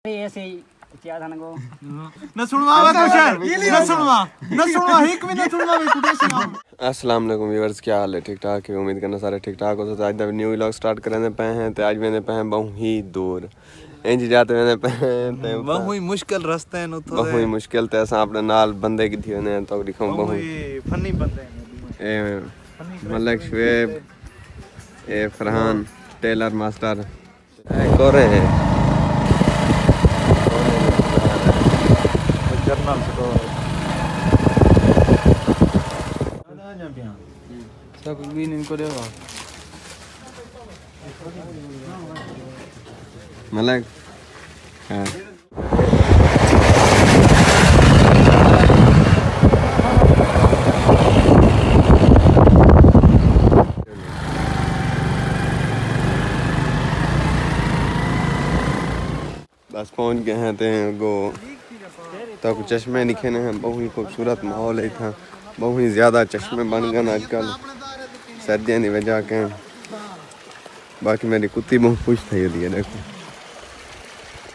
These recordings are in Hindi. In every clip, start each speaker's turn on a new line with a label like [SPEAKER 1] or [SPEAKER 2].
[SPEAKER 1] ऐसे ही क्या था ना को
[SPEAKER 2] न सुनवा एक भी न सुनवा में कुछ से
[SPEAKER 3] अस्सलाम वालेकुम व्यूअर्स, क्या हाल है? ठीक ठाक है, उम्मीद करना सारे ठीक ठाक हो। तो आज न्यू व्लॉग स्टार्ट करने पे हैं तो आज मैंने पे बहुत ही दूर इंज जाते मैंने पे ते
[SPEAKER 2] बहुत ही मुश्किल रास्ते हैं तो
[SPEAKER 3] बहुत ही मुश्किल ते असा अपने नाल बंदे की थी ने तो दिखाऊं बहुत
[SPEAKER 2] ही फनी बंदे हैं
[SPEAKER 3] ए मलिक शुएब ए फरहान टेलर मास्टर कोरे हैं
[SPEAKER 2] जर्नल तो सब भी इनको देवा
[SPEAKER 3] मलिक हां बस पहुंच गए हैं तो चश्मे दिखे हैं। बहुत ही खूबसूरत माहौल है था, बहुत ही ज़्यादा चश्मे बन गए आजकल सर्दियों की वजह के। बाकी मेरी कुत्ती बहुत खुश थी है देखो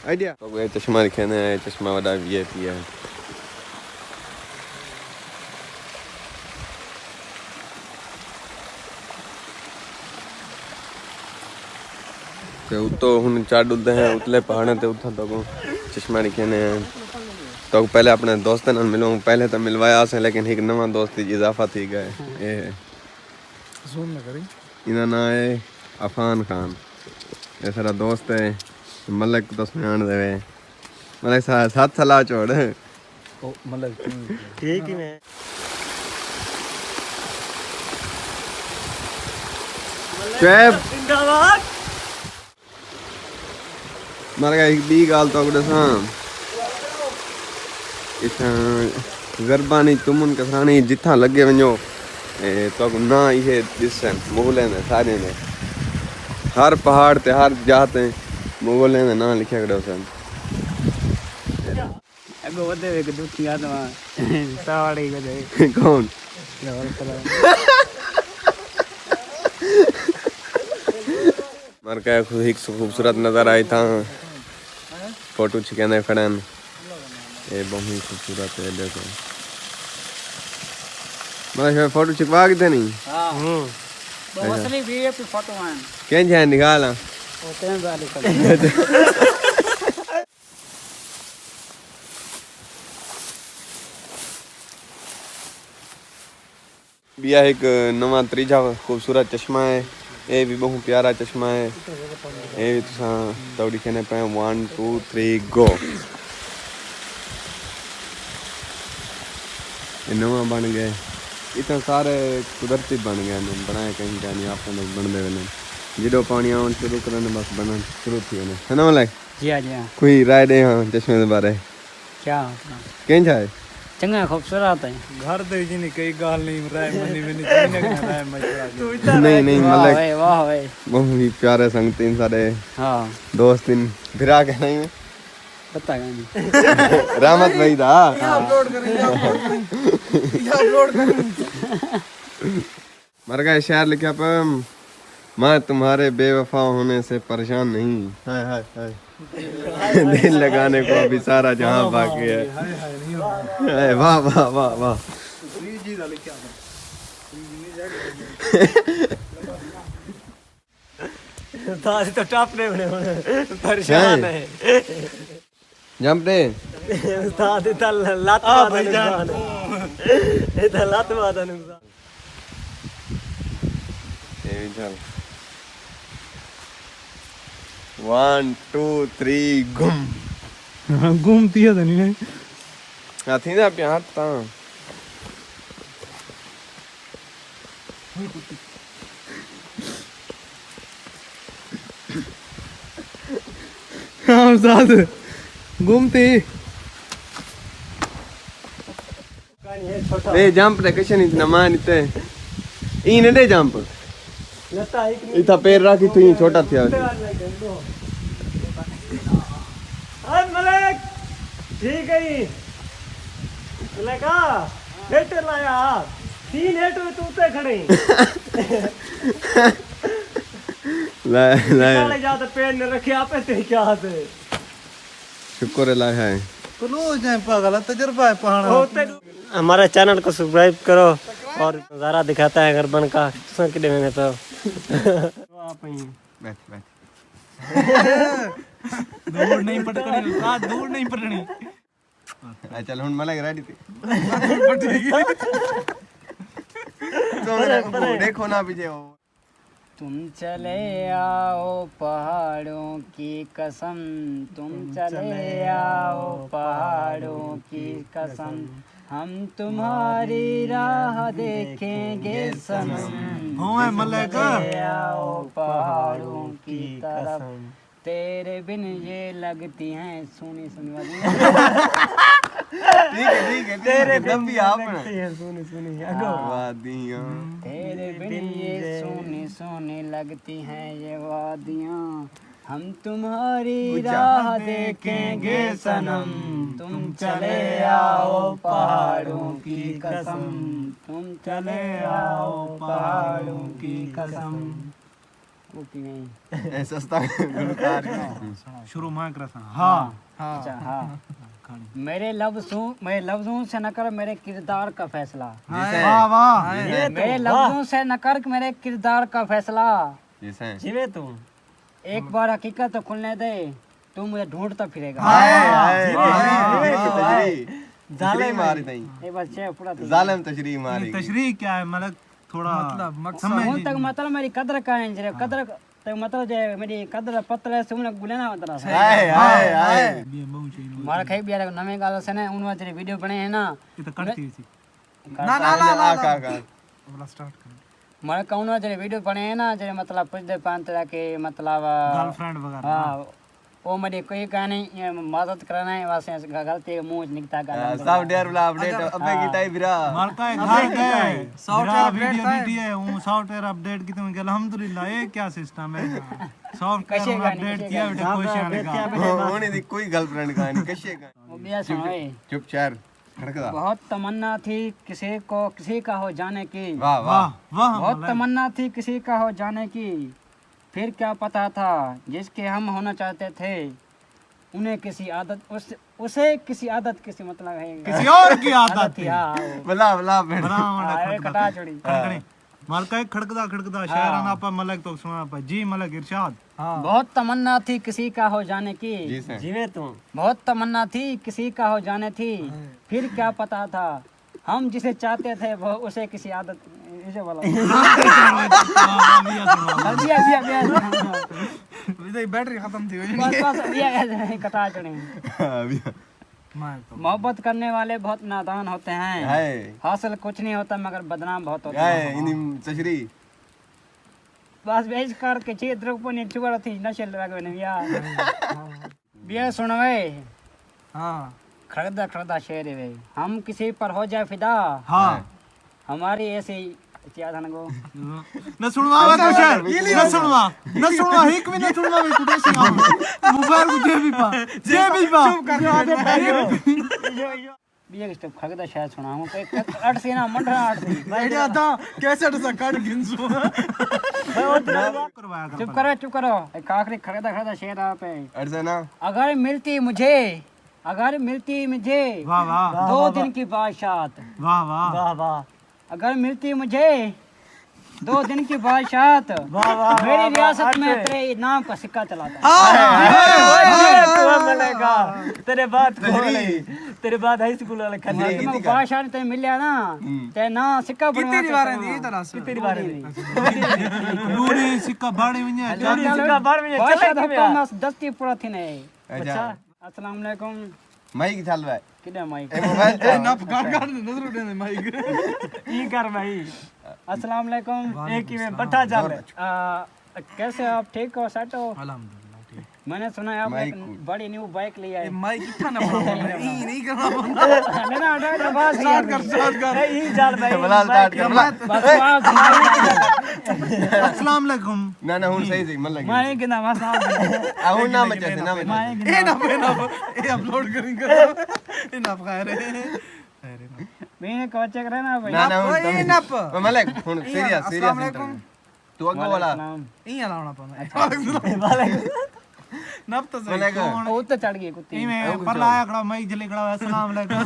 [SPEAKER 3] आइडिया तो ये चश्मा दिखे हैं, चश्मा वाला VIP है। तो हम चढ़ उठते हैं उतले पहाड़ ते उठा तो चश्मा दिखे हैं। तो पहले अपने दोस्तों नाल मिलूँ, पहले तो मिलवाया से लेकिन एक नवा दोस्त की इजाफा थी गए। ये
[SPEAKER 2] जूम न करी
[SPEAKER 3] इना नाम है अफान खान, ये सारा दोस्त है। मलिक तो सुनान देवे मलिक साथ सलाह छोड़
[SPEAKER 2] ओ मतलब ठीक ही मैं
[SPEAKER 3] शुएब
[SPEAKER 2] जिंदाबाद
[SPEAKER 3] मारा एक बी गाल तो दसा इस गरबानी तुमन कसरानी जिथा लगे वञो तो ना ये दिसन मुगले ने सारे ने हर पहाड़ ते हर जाते मुगले ने ना लिखा करो सन
[SPEAKER 1] अगो वदे वे दुखी आत्मा सावड़ी गदे
[SPEAKER 3] कौन मर का खूबसूरत नजर आई था फोटो छिकाने खड़न ये बहुत ही खूबसूरत है देखो। मैं फोटो छिपवा के थे नहीं
[SPEAKER 1] हां वो असली VIP फोटो है
[SPEAKER 3] क्या जाए निकाला
[SPEAKER 1] होते हैं वाले
[SPEAKER 3] बिया एक नवा त्रीजा खूबसूरत चश्मा है, ये भी बहुत प्यारा चश्मा है। ये भी तुसा तौड़ी कहने पे 1 2 3 गो। ये नवा बन गए, इतना सारे कुदरती बन गए ने बनाए कहीं का नहीं आपने लोग बन दे ने जो पानी आवन शुरू करने बस बनन शुरू थी ने है ना मलिक
[SPEAKER 1] जी हां
[SPEAKER 3] कोई राय दे हां चश्मे के बारे
[SPEAKER 1] क्या
[SPEAKER 3] कें जाए
[SPEAKER 1] चंगा खूबसूरत है
[SPEAKER 2] घर दे जी ने कई गाल नहीं राय मनी में नहीं राय मचरा
[SPEAKER 3] नहीं नहीं मलिक
[SPEAKER 1] वाह भाई
[SPEAKER 3] बहुत ही प्यारे संग तीन सारे
[SPEAKER 1] हां
[SPEAKER 3] दोस्त इन फिरा के नहीं में
[SPEAKER 1] पता नहीं
[SPEAKER 3] रहमत भाई था
[SPEAKER 2] अपलोड करें
[SPEAKER 3] मर गए शहर लिखा पर मैं तुम्हारे बेवफा होने से परेशान नहीं। हाय हाय हाय दिल लगाने को अभी सारा जहां बाकी है। वाह वाह वाह वाह
[SPEAKER 2] ताज तो टॉप ने बने परेशान है
[SPEAKER 3] जंप दे
[SPEAKER 2] उस्ताद इतना लात मारन इतना लात मारन
[SPEAKER 3] ये भी चल 1 2 3 गुम
[SPEAKER 2] घूमती है नहीं
[SPEAKER 3] हाथी ना प्यार ता
[SPEAKER 2] हाँ उस्ताद घूमती
[SPEAKER 3] ए जंप रे कैसे नहीं मान इते ई ने दे जंप इतना पैर रखी तू ही छोटा था
[SPEAKER 2] मलिक ठीक है मलिक हेट लाया 3 हेट तू ते खड़े
[SPEAKER 3] ला ला
[SPEAKER 2] जा तो पेड़ ने रखे आपे ते क्या हाथ
[SPEAKER 3] शुक्र अल्लाह है।
[SPEAKER 4] क्लोज है पागल, तजुर्बा है पहाड़।
[SPEAKER 2] हमारे चैनल को सब्सक्राइब करो और नज़ारा दिखाता है गरबन का कितने में तो
[SPEAKER 3] बैठ बैठ
[SPEAKER 4] दूर नहीं पटकनी, दूर नहीं पटनी।
[SPEAKER 3] चल हुन मलक रेडी थी देखो ना पीछे वो।
[SPEAKER 1] तुम चले आओ पहाड़ों की कसम, तुम चले आओ पहाड़ों की कसम, हम तुम्हारी राह देखेंगे सनम। चले आओ पहाड़ों की तरफ, तेरे बिन ये लगती हैं सुनी सुनी वाली।
[SPEAKER 3] ठीक है तेरे दम भी आप ना
[SPEAKER 2] सुनी सुनी
[SPEAKER 3] वादियां,
[SPEAKER 1] तेरे बिन ये सोनी सोनी लगती हैं ये वादियां, हम तुम्हारी राह देखेंगे सनम, तुम चले आओ पहाड़ों की कसम, तुम चले आओ पहाड़ों की कसम। वो की नहीं
[SPEAKER 3] सस्ता गुलकार
[SPEAKER 4] शुरू मां कर सा। हाँ
[SPEAKER 1] अच्छा हाँ। मेरे लफ्जों से न कर मेरे किरदार का फैसला,
[SPEAKER 4] वाह वाह।
[SPEAKER 1] मेरे लफ्जों से न कर मेरे किरदार का फैसला,
[SPEAKER 3] जैसे
[SPEAKER 2] जीवे तू
[SPEAKER 1] एक बार हकीकत तो खुलने दे, तू मुझे ढूंढता फिरेगा।
[SPEAKER 3] तशरीह मारी नहीं,
[SPEAKER 1] एक बार चेहरा पूरा
[SPEAKER 3] जालिम तशरीह मारी।
[SPEAKER 4] तशरीह क्या है मतलब थोड़ा
[SPEAKER 1] हूं तक मतलब मेरी कदर का है जरे कदर तक मतलब जे मेरी कदर पत्र से उन गुलेना मतलब
[SPEAKER 3] हाय हाय हाय
[SPEAKER 1] मार खाई बिया नवे गाल से ने उन जरे वीडियो बने है ना
[SPEAKER 4] ये तो करती थी।
[SPEAKER 3] ना का
[SPEAKER 4] बोला स्टार्ट कर।
[SPEAKER 1] मार कौन जरे वीडियो बने है ना जरे मतलब कुछ दे पांच तरह के मतलब
[SPEAKER 4] गर्लफ्रेंड वगैरह।
[SPEAKER 1] हां वो मेरी कोई कहानी मदद करना है वासे गलती मुंह निकता गाल
[SPEAKER 3] सब डेर वाला अपडेट अबे की टाइप बिरा
[SPEAKER 4] मारता है घर गए सॉफ्टवेयर वीडियो दी है वो सॉफ्टवेयर अपडेट की तुम अल्हम्दुलिल्लाह ये क्या सिस्टम है। सॉफ्टवेयर अपडेट किया बेटा क्वेश्चन का
[SPEAKER 3] होने दी कोई गर्लफ्रेंड का नहीं कशे का
[SPEAKER 1] वो बिया सुनो
[SPEAKER 3] चुप चार खड़कदा।
[SPEAKER 1] बहुत तमन्ना थी किसी का हो जाने की,
[SPEAKER 3] वाह वाह
[SPEAKER 4] वाह।
[SPEAKER 1] बहुत तमन्ना थी किसी का हो जाने की, फिर क्या पता था जिसके हम होना चाहते थे उन्हें किसी आदत उसे किसी आदत किसी मतलब है
[SPEAKER 4] किसी और की आदत
[SPEAKER 1] थी। हाँ
[SPEAKER 3] बला बला
[SPEAKER 1] कटा चोड़ी
[SPEAKER 4] मार का खड़कदा खड़कदा शायराना पर मलक तो सुना पर जी मलक इरशाद।
[SPEAKER 1] बहुत तमन्ना थी किसी का हो जाने की,
[SPEAKER 2] जीवे तू
[SPEAKER 1] बहुत तमन्ना थी किसी का हो जाने थी, फिर क्या पता था हम जिसे चाहते थे वो उसे किसी आदत इसे बोला
[SPEAKER 4] बैटरी खत्म थी
[SPEAKER 1] बस कटा चढ़े। मोहब्बत करने वाले बहुत नादान होते हैं, हासिल कुछ नहीं होता मगर बदनाम बहुत होता है।
[SPEAKER 3] तशरीह
[SPEAKER 1] बस बेच कर के चे द्रौपदी चुगड़ थी नशल लगे ने बिया सुनवे।
[SPEAKER 4] हां
[SPEAKER 1] खड़दा खड़दा शेर है, हम किसी पर हो जाए फिदा,
[SPEAKER 4] हां
[SPEAKER 1] हमारी ऐसी यादन को
[SPEAKER 4] न सुनवा तो शेर न सुनवा एक भी न सुनवा में कुछ से मोबाइल को जे भी पा चुप कर
[SPEAKER 1] बिया स्टेप खड़दा शायद सुना हूं पे 8 से ना मंडरा 8 से
[SPEAKER 4] बैठा था कैसे से काट गिनसू
[SPEAKER 1] चुप करो एक आखिरी खड़दा खड़दा शेर आप पे
[SPEAKER 3] अर्जना
[SPEAKER 1] अगर मिलती मुझे
[SPEAKER 4] वाह वाह
[SPEAKER 1] 2 दिन की बादशाहत,
[SPEAKER 4] वाह वाह
[SPEAKER 2] वाह वाह
[SPEAKER 1] अगर मिलती मुझे 2 दिन की बादशाहत, मेरी रियासत में तेरे नाम का सिक्का चलाता।
[SPEAKER 2] मिलेगा तेरे बाद हाई स्कूल वाले खन्ने
[SPEAKER 1] बादशाह ने मिलिया ना ते ना सिक्का
[SPEAKER 4] कितनी बार है तरह से
[SPEAKER 2] कितनी बार
[SPEAKER 4] लूड़ी सिक्का बाड़ी में
[SPEAKER 2] सिक्का बार में
[SPEAKER 1] बादशाह तो मस्त दस्ती पूरा थी ने।
[SPEAKER 3] अच्छा
[SPEAKER 1] अस्सलाम वालेकुम
[SPEAKER 3] माइक चल रहा है
[SPEAKER 1] किधर माइक
[SPEAKER 3] मोबाइल
[SPEAKER 4] नप काट नजर उड़े माइक
[SPEAKER 2] ई कर भाई।
[SPEAKER 1] अस्सलाम वालेकुम
[SPEAKER 2] एक ही में पट्टा चल
[SPEAKER 1] कैसे आप ठीक हो सेट हो?
[SPEAKER 4] अल्हम्दुलिल्लाह ठीक।
[SPEAKER 1] मैंने सुना है आप एक बड़ी न्यू बाइक ली है।
[SPEAKER 4] माइक कितना ना ई नहीं करना
[SPEAKER 1] ना ना बस
[SPEAKER 4] स्टार्ट कर
[SPEAKER 2] ई चल भाई
[SPEAKER 3] बला स्टार्ट कर
[SPEAKER 4] अस्सलाम वालेकुम
[SPEAKER 3] ना ना हुन सही मन लगी
[SPEAKER 1] मैं के नाम साहब
[SPEAKER 3] हुन ना मचे ना मचे
[SPEAKER 4] ए ना ए अपलोड करेंगे ए ना खैर है
[SPEAKER 1] मैंने कह चेक रहा ना भाई
[SPEAKER 3] ना ना
[SPEAKER 4] ए नप
[SPEAKER 3] मलक हुन सीरियस तू अगो वाला
[SPEAKER 4] ई लावना पड़ना नब तो सही
[SPEAKER 3] मलेगा।
[SPEAKER 4] कौन
[SPEAKER 1] ਉਹ ਉੱਤੇ ਚੜ ਗਈ ਕੁੱਤੀ
[SPEAKER 4] इमे पर लाया खड़ा मैं जले खड़ा अस्सलाम वालेकुम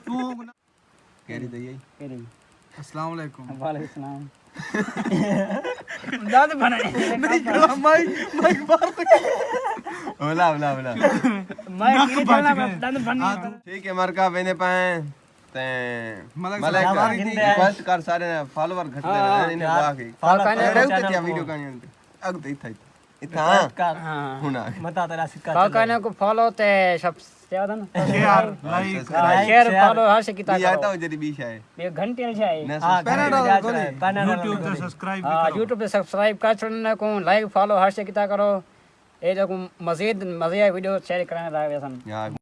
[SPEAKER 4] तू
[SPEAKER 3] कह रही थी यही
[SPEAKER 1] ਤੇਰੀ
[SPEAKER 4] अस्सलाम वालेकुम
[SPEAKER 1] ਵਾਲੇ ਸਲਾਮ दाद बनाने
[SPEAKER 4] नहीं खड़ा मैं बाहर
[SPEAKER 3] बोला बोला बोला
[SPEAKER 1] मैं ये जाना दाद बनाने
[SPEAKER 3] ठीक है मरका बेने पाए ते
[SPEAKER 4] मलक
[SPEAKER 3] मलक रिक्वेस्ट कर सारे फॉलोवर घटने रहे इन्हें बाकी
[SPEAKER 1] काका
[SPEAKER 3] क्या वीडियो का नहीं अग तो इथा
[SPEAKER 1] हाँ
[SPEAKER 3] हुना
[SPEAKER 2] मता तेरा सिक्का
[SPEAKER 1] काका ने को फॉलो ते सब याद है ना
[SPEAKER 4] share like
[SPEAKER 1] share follow her से किता
[SPEAKER 3] ये आता
[SPEAKER 1] करो
[SPEAKER 3] हो जरी बीच है
[SPEAKER 1] ये घंटे से है
[SPEAKER 3] ना
[SPEAKER 4] YouTube पे सब्सक्राइब
[SPEAKER 1] हाँ यूट्यूब पे सब्सक्राइब कर छोड़ना को लाइक फॉलो हर से किता करो ये जो मजीद मजे वीडियो शेयर कराने लाए वैसन
[SPEAKER 3] यार